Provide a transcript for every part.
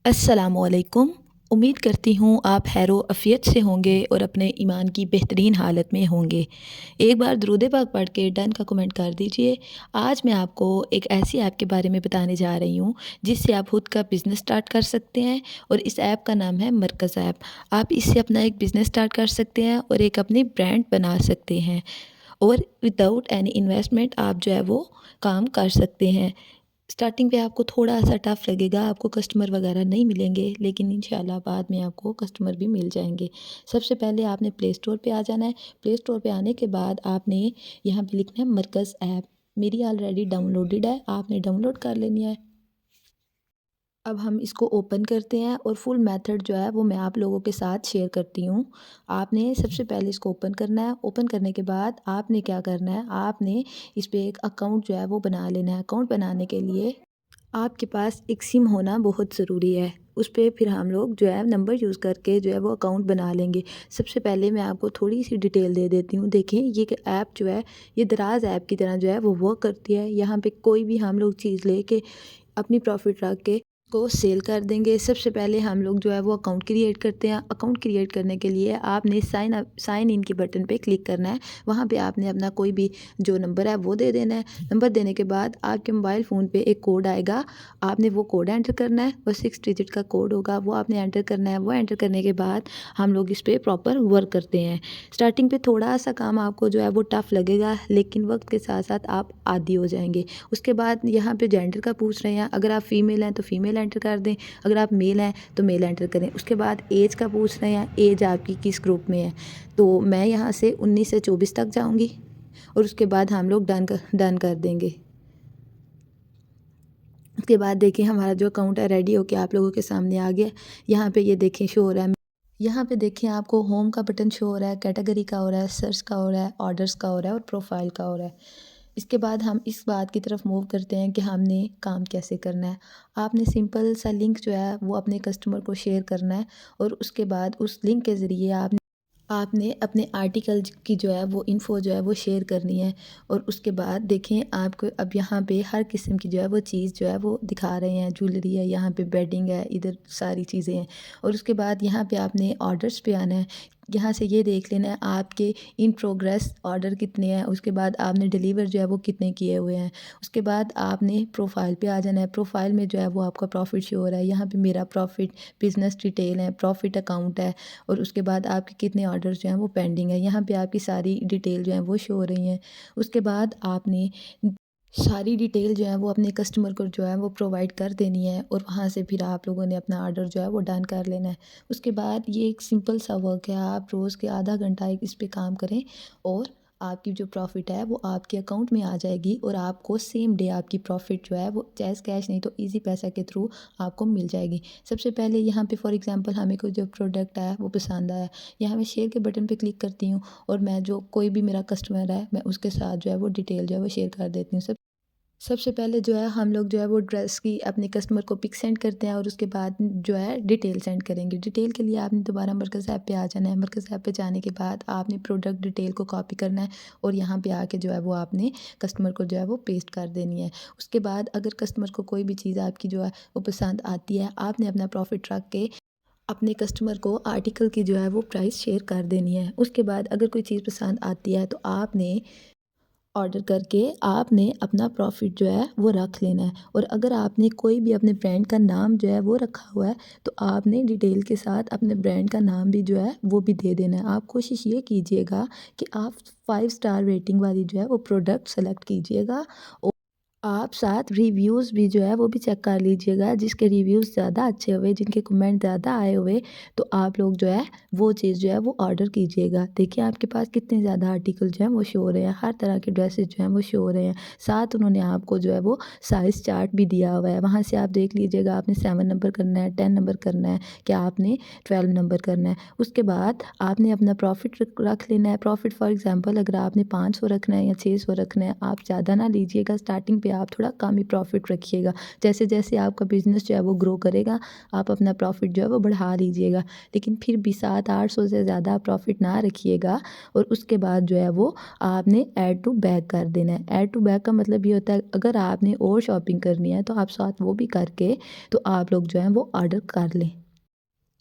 अस्सलामुअलैकुम। उम्मीद करती हूँ आप खैरो आफ़ियत से होंगे और अपने ईमान की बेहतरीन हालत में होंगे। एक बार दुरूद पाक पढ़ के डन का कमेंट कर दीजिए। आज मैं आपको एक ऐसी ऐप के बारे में बताने जा रही हूँ जिससे आप खुद का बिज़नेस स्टार्ट कर सकते हैं और इस ऐप का नाम है मरकज़ ऐप। आप इससे अपना एक बिज़नेस स्टार्ट कर सकते हैं और एक अपनी ब्रांड बना सकते हैं और विदाउट एनी इन्वेस्टमेंट आप जो है वो काम कर सकते हैं। स्टार्टिंग पे आपको थोड़ा-सा टफ़ लगेगा, आपको कस्टमर वगैरह नहीं मिलेंगे, लेकिन इंशाल्लाह बाद में आपको कस्टमर भी मिल जाएँगे। सबसे पहले आपने प्ले स्टोर पे आ जाना है। प्ले स्टोर पे आने के बाद आपने यहाँ पे लिखना है मरकज़ ऐप। मेरी ऑलरेडी डाउनलोडेड है, आपने डाउनलोड कर लेनी है। अब हम इसको ओपन करते हैं और फुल मेथड जो है वो मैं आप लोगों के साथ शेयर करती हूँ। आपने सबसे पहले इसको ओपन करना है। ओपन करने के बाद आपने क्या करना है, आपने इस पे एक अकाउंट जो है वो बना लेना है। अकाउंट बनाने के लिए आपके पास एक सिम होना बहुत ज़रूरी है। उस पे फिर हम लोग जो है नंबर यूज़ करके जो है वो अकाउंट बना लेंगे। सबसे पहले मैं आपको थोड़ी-सी डिटेल दे देती हूँ। देखें ये ऐप जो है ये दराज़ ऐप की तरह जो है वो वर्क करती है। यहाँ पे कोई भी हम लोग चीज़ लेके अपनी प्रॉफ़िट रख के को सेल कर देंगे। सबसे पहले हम लोग जो है वो अकाउंट क्रिएट करते हैं। अकाउंट क्रिएट करने के लिए आपने साइन इन के बटन पे क्लिक करना है। वहाँ पे आपने अपना कोई भी जो नंबर है वो दे देना है। नंबर देने के बाद आपके मोबाइल फ़ोन पे एक कोड आएगा, आपने वो कोड एंटर करना है। वो 6 डिजिट का कोड होगा, वो आपने एंटर करना है। वो एंटर करने के बाद हम लोग इस पे प्रॉपर वर्क करते हैं। स्टार्टिंग पे थोड़ा-सा काम आपको जो है वो टफ़ लगेगा, लेकिन वक़्त के साथ-साथ आप आदी हो जाएँगे। उसके बाद यहाँ पे जेंडर का पूछ रहे हैं, अगर आप फ़ीमेल हैं तो फ़ीमेल एंटर कर दें, अगर आप मेल हैं तो मेल एंटर करें। उसके बाद एज का पूछ रहे हैं, एज आपकी किस ग्रुप में है, तो मैं यहाँ से 19 से 24 तक जाऊँगी और उसके बाद हम लोग डन कर देंगे। उसके बाद देखिए हमारा जो अकाउंट है रेडी होके आप लोगों के सामने आ गया। यहाँ पे ये देखिए शो हो रहा है। यहाँ पे देखिए आपको होम का बटन शो हो रहा है, कैटेगरी का हो रहा है, सर्च का हो रहा है, ऑर्डर्स का हो रहा है और प्रोफाइल का हो रहा है। इसके बाद हम इस बात की तरफ मूव करते हैं कि हमने काम कैसे करना है। आपने सिंपल सा लिंक जो है वो अपने कस्टमर को शेयर करना है और उसके बाद उस लिंक के ज़रिए आपने आपने अपने आर्टिकल की जो है वो इन्फ़ो जो है वो शेयर करनी है और उसके बाद देखें आपको अब यहाँ पे हर किस्म की जो है वो चीज़ जो है वो दिखा रहे हैं। ज्वेलरी है, यहाँ पे बेडिंग है, इधर सारी चीज़ें हैं और उसके बाद यहाँ पे आपने ऑर्डर्स पे आना है। यहाँ से ये देख लेना है आपके इन प्रोग्रेस ऑर्डर कितने हैं, उसके बाद आपने डिलीवर जो है वो कितने किए हुए हैं। उसके बाद आपने प्रोफाइल पे आ जाना है। प्रोफाइल में जो है वो आपका प्रॉफ़िट शो हो रहा है। यहाँ पे मेरा प्रॉफ़िट, बिज़नेस डिटेल है, प्रॉफ़िट अकाउंट है और उसके बाद आपके कितने ऑर्डर्स जो हैं वो पेंडिंग है। यहाँ पे आपकी सारी डिटेल जो है वो शो हो रही हैं। उसके बाद आपने सारी डिटेल जो है वो अपने कस्टमर को जो है वो प्रोवाइड कर देनी है और वहाँ से फिर आप लोगों ने अपना ऑर्डर जो है वो डन कर लेना है। उसके बाद ये एक सिंपल सा वर्क है, आप रोज़ के आधा घंटा इस पे काम करें और आपकी जो प्रॉफ़िट है वो आपके अकाउंट में आ जाएगी और आपको सेम डे आपकी प्रॉफ़िट जो है वो जैज़ कैश नहीं तो ईज़ी पैसा के थ्रू आपको मिल जाएगी। सबसे पहले यहाँ पे फॉर एग्ज़ाम्पल हमें कोई जो प्रोडक्ट है वो पसंद आया, यहाँ मैं शेयर के बटन पे क्लिक करती हूँ और मैं जो कोई भी मेरा कस्टमर है मैं उसके साथ जो है वो डिटेल जो है वो शेयर कर देती हूँ। सबसे पहले जो है हम लोग जो है वो ड्रेस की अपने कस्टमर को पिक सेंड करते हैं और उसके बाद जो है डिटेल सेंड करेंगे। डिटेल के लिए आपने दोबारा मरकज़ ऐप पे आ जाना है। मरकज़ ऐप पे जाने के बाद आपने प्रोडक्ट डिटेल को कॉपी करना है और यहाँ पे आके जो है वो आपने कस्टमर को जो है वो पेस्ट कर देनी है। उसके बाद अगर कस्टमर को कोई भी चीज़ आपकी जो है वो पसंद आती है, आपने अपना प्रॉफ़िट रख के अपने कस्टमर को आर्टिकल की जो है वो प्राइस शेयर कर देनी है। उसके बाद अगर कोई चीज़ पसंद आती है तो आपने ऑर्डर करके आपने अपना प्रॉफ़िट जो है वो रख लेना है और अगर आपने कोई भी अपने ब्रांड का नाम जो है वो रखा हुआ है तो आपने डिटेल के साथ अपने ब्रांड का नाम भी जो है वो भी दे देना है। आप कोशिश ये कीजिएगा कि आप 5 स्टार रेटिंग वाली जो है वो प्रोडक्ट सेलेक्ट कीजिएगा। आप साथ रिव्यूज़ भी जो है वो भी चेक कर लीजिएगा, जिसके रिव्यूज़ ज़्यादा अच्छे हुए, जिनके कमेंट ज़्यादा आए हुए, तो आप लोग जो है वो चीज़ जो है वो ऑर्डर कीजिएगा। देखिए आपके पास कितने ज़्यादा आर्टिकल जो हैं वो शो हो रहे हैं, हर तरह के ड्रेसेस जो हैं वो शो हो रहे हैं। साथ उन्होंने आपको जो है वो साइज़ चार्ट भी दिया हुआ है, वहाँ से आप देख लीजिएगा आपने 7 नंबर करना है, 10 नंबर करना है, क्या आपने 12 नंबर करना है। उसके बाद आपने अपना प्रॉफ़िट रख लेना है। प्रॉफ़िट फॉर एग्ज़ाम्पल अगर आपने 500 रखना है या 600 रखना है, आप ज़्यादा ना लीजिएगा। स्टार्टिंग पे आप थोड़ा कम ही प्रॉफिट रखिएगा। जैसे जैसे आपका बिज़नेस जो है वो ग्रो करेगा, आप अपना प्रॉफिट जो है वो बढ़ा लीजिएगा। लेकिन फिर भी 700-800 से ज़्यादा प्रॉफिट ना रखिएगा। और उसके बाद जो है वो आपने ऐड टू बैक कर देना है। ऐड टू बैक का मतलब ये होता है, अगर आपने और शॉपिंग करनी है तो आप साथ वो भी करके तो आप लोग जो हैं वो ऑर्डर कर लें।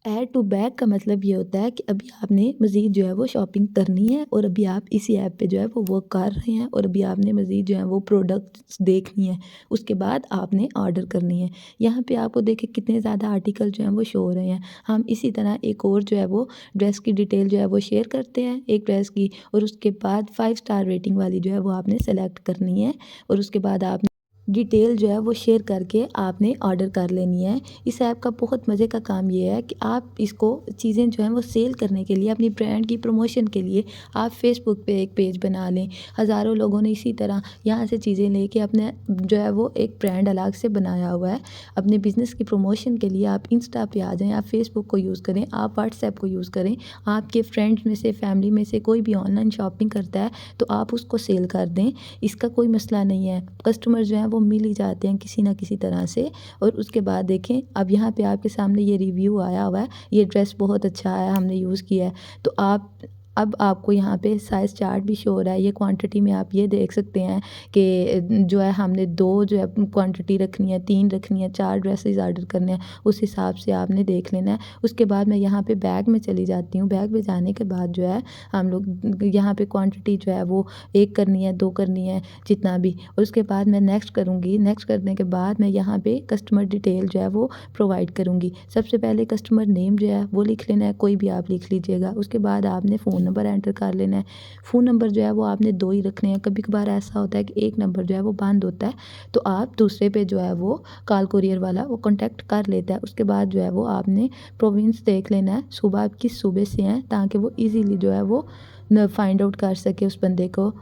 ऐड टू बैक का मतलब ये होता है कि अभी आपने मज़ीद जो है वो शॉपिंग करनी है और अभी आप इसी ऐप पे जो है वो वर्क कर रहे हैं और अभी आपने मज़ीद जो है वो प्रोडक्ट्स देखनी है, उसके बाद आपने ऑर्डर करनी है। यहाँ पे आपको देखिए कितने ज़्यादा आर्टिकल जो हैं वो शो हो रहे हैं। हम इसी तरह एक और जो है वो ड्रेस की डिटेल जो है वो शेयर करते हैं, एक ड्रेस की, और उसके बाद 5 स्टार रेटिंग वाली जो है वो आपने सेलेक्ट करनी है और उसके बाद आपने डिटेल जो है वो शेयर करके आपने ऑर्डर कर लेनी है। इस ऐप का बहुत मज़े का काम ये है कि आप इसको चीज़ें जो हैं वो सेल करने के लिए, अपनी ब्रांड की प्रमोशन के लिए आप फ़ेसबुक पे एक पेज बना लें। हज़ारों लोगों ने इसी तरह यहाँ से चीज़ें लेके अपने जो है वो एक ब्रांड अलग से बनाया हुआ है। अपने बिज़नेस की प्रमोशन के लिए आप इंस्टा पे आ जाएँ, आप फ़ेसबुक को यूज़ करें, आप व्हाट्सएप को यूज़ करें। आपके फ्रेंड्स में से, फैमिली में से कोई भी ऑनलाइन शॉपिंग करता है तो आप उसको सेल कर दें। इसका कोई मसला नहीं है। कस्टमर जो हैं वो मिल ही जाते हैं किसी न किसी तरह से। और उसके बाद देखें, अब यहाँ पे आपके सामने ये रिव्यू आया हुआ है, ये ड्रेस बहुत अच्छा आया, हमने यूज़ किया है। तो आप अब आपको यहाँ पे साइज़ चार्ट भी शो हो रहा है। ये क्वांटिटी में आप ये देख सकते हैं कि जो है हमने 2 जो है क्वांटिटी रखनी है, 3 रखनी है, 4 ड्रेसेस ऑर्डर करने हैं, उस हिसाब से आपने देख लेना है। उसके बाद मैं यहाँ पे बैग में चली जाती हूँ। बैग में जाने के बाद जो है हम लोग यहाँ पे क्वांटिटी जो है वो 1 करनी है, 2 करनी है, जितना भी। और उसके बाद मैं नेक्स्ट करूँगी। नेक्स्ट करने के बाद मैं यहाँ पे कस्टमर डिटेल जो है वो प्रोवाइड करूँगी। सबसे पहले कस्टमर नेम जो है वो लिख लेना है, कोई भी आप लिख लीजिएगा। उसके बाद आपने फ़ोन नंबर एंटर कर लेना है। फ़ोन नंबर जो है वो आपने 2 ही रखने हैं। कभी-कभार ऐसा होता है कि एक नंबर जो है वो बंद होता है, तो आप दूसरे पे जो है वो कॉल कोरियर वाला वो कॉन्टैक्ट कर लेता है। उसके बाद जो है वो आपने प्रोविंस देख लेना है, सुबह आप किस सूबे से हैं, ताकि वो ईज़िली जो है वो न फाइंड आउट कर सके उस बंदे को।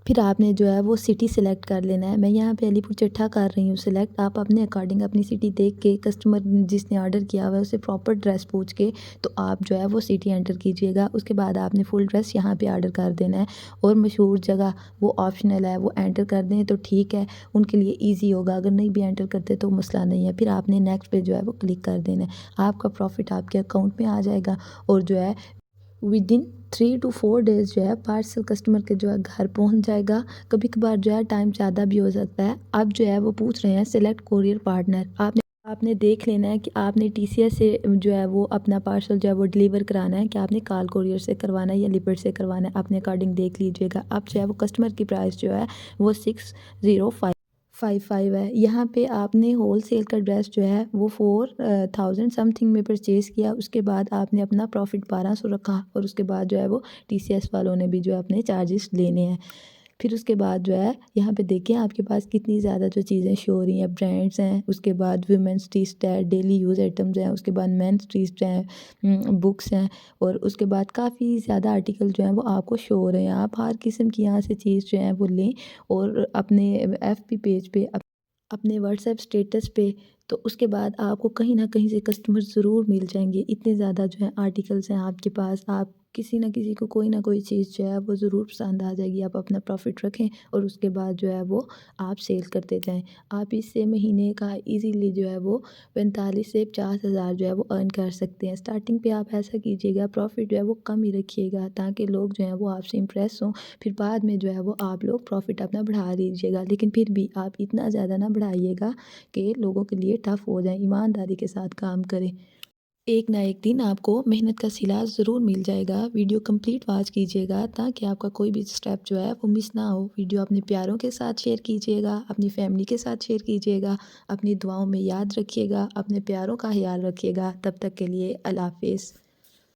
फिर आपने जो है वो सिटी सेलेक्ट कर लेना है। मैं यहाँ पे अलीपुर चट्ठा कर रही हूँ सेलेक्ट। आप अपने अकॉर्डिंग अपनी सिटी देख के, कस्टमर जिसने ऑर्डर किया हुआ है उससे प्रॉपर ड्रेस पूछ के तो आप जो है वो सिटी एंटर कीजिएगा। उसके बाद आपने फुल ड्रेस यहाँ पे ऑर्डर कर देना है। और मशहूर जगह वो ऑप्शनल है, वो एंटर कर दें तो ठीक है, उनके लिए ईजी होगा। अगर नहीं भी एंटर करते तो मसला नहीं है। फिर आपने नेक्स्ट पे जो है वो क्लिक कर देना है। आपका प्रॉफिट आपके अकाउंट में आ जाएगा और जो है विदिन 3 टू 4 डेज़ जो है पार्सल कस्टमर के जो है घर पहुंच जाएगा। कभी कभार जो है टाइम ज़्यादा भी हो सकता है। अब जो है वो पूछ रहे हैं सेलेक्ट कोरियर पार्टनर। आपने आपने देख लेना है कि आपने टीसीएस से जो है वो अपना पार्सल जो है वो डिलीवर कराना है, कि आपने कॉल कोरियर से करवाना है या लिपर्ड से करवाना है, अपने अकॉर्डिंग देख लीजिएगा। अब जो है वो कस्टमर की प्राइस जो है वो 60555 है। यहाँ पे आपने होल सेल का ड्रेस जो है वो 4000 समथिंग में परचेज़ किया। उसके बाद आपने अपना प्रॉफिट 1200 रखा और उसके बाद जो है वो टीसीएस वालों ने भी जो है अपने चार्जेस लेने हैं। फिर उसके बाद जो है यहाँ पे देखिए आपके पास कितनी ज़्यादा जो चीज़ें शो हो रही हैं, ब्रांड्स हैं, उसके बाद वुमेन्स टीस्ट है, डेली यूज़ आइटम्स हैं, उसके बाद मेंस टीस्ट हैं, बुक्स हैं, और उसके बाद काफ़ी ज़्यादा आर्टिकल जो हैं वो आपको शो हो रहे हैं। आप हर किस्म की यहाँ से चीज़ जो है वो लें और अपने एफबी पेज पे अपने व्हाट्सएप स्टेटस पे, तो उसके बाद आपको कहीं न कहीं से कस्टमर ज़रूर मिल जाएँगे। इतने ज़्यादा जो है आर्टिकल्स हैं आपके पास, आप किसी न किसी को कोई ना कोई चीज़ जो है वो ज़रूर पसंद आ जाएगी। आप अपना प्रॉफ़िट रखें और उसके बाद जो है वो आप सेल करते जाएँ। आप इससे महीने का ईज़िली जो है वो 45 से 50 हज़ार जो है वो अर्न कर सकते हैं। स्टार्टिंग पे आप ऐसा कीजिएगा, प्रॉफ़िट जो है वो कम ही रखिएगा ताकि लोग जो हैं वो आपसे इम्प्रेस हों। फिर बाद में जो है वो आप लोग प्रॉफ़िट अपना बढ़ा लीजिएगा, लेकिन फिर भी आप इतना ज़्यादा ना बढ़ाइएगा कि लोगों के लिए टफ़ हो जाए। ईमानदारी के साथ काम करें। एक ना एक दिन आपको मेहनत का सिला ज़रूर मिल जाएगा। वीडियो कंप्लीट वॉच कीजिएगा ताकि आपका कोई भी स्टेप जो है वो मिस ना हो। वीडियो अपने प्यारों के साथ शेयर कीजिएगा, अपनी फैमिली के साथ शेयर कीजिएगा, अपनी दुआओं में याद रखिएगा, अपने प्यारों का ख्याल रखिएगा। तब तक के लिए अल्लाह हाफ़िज़।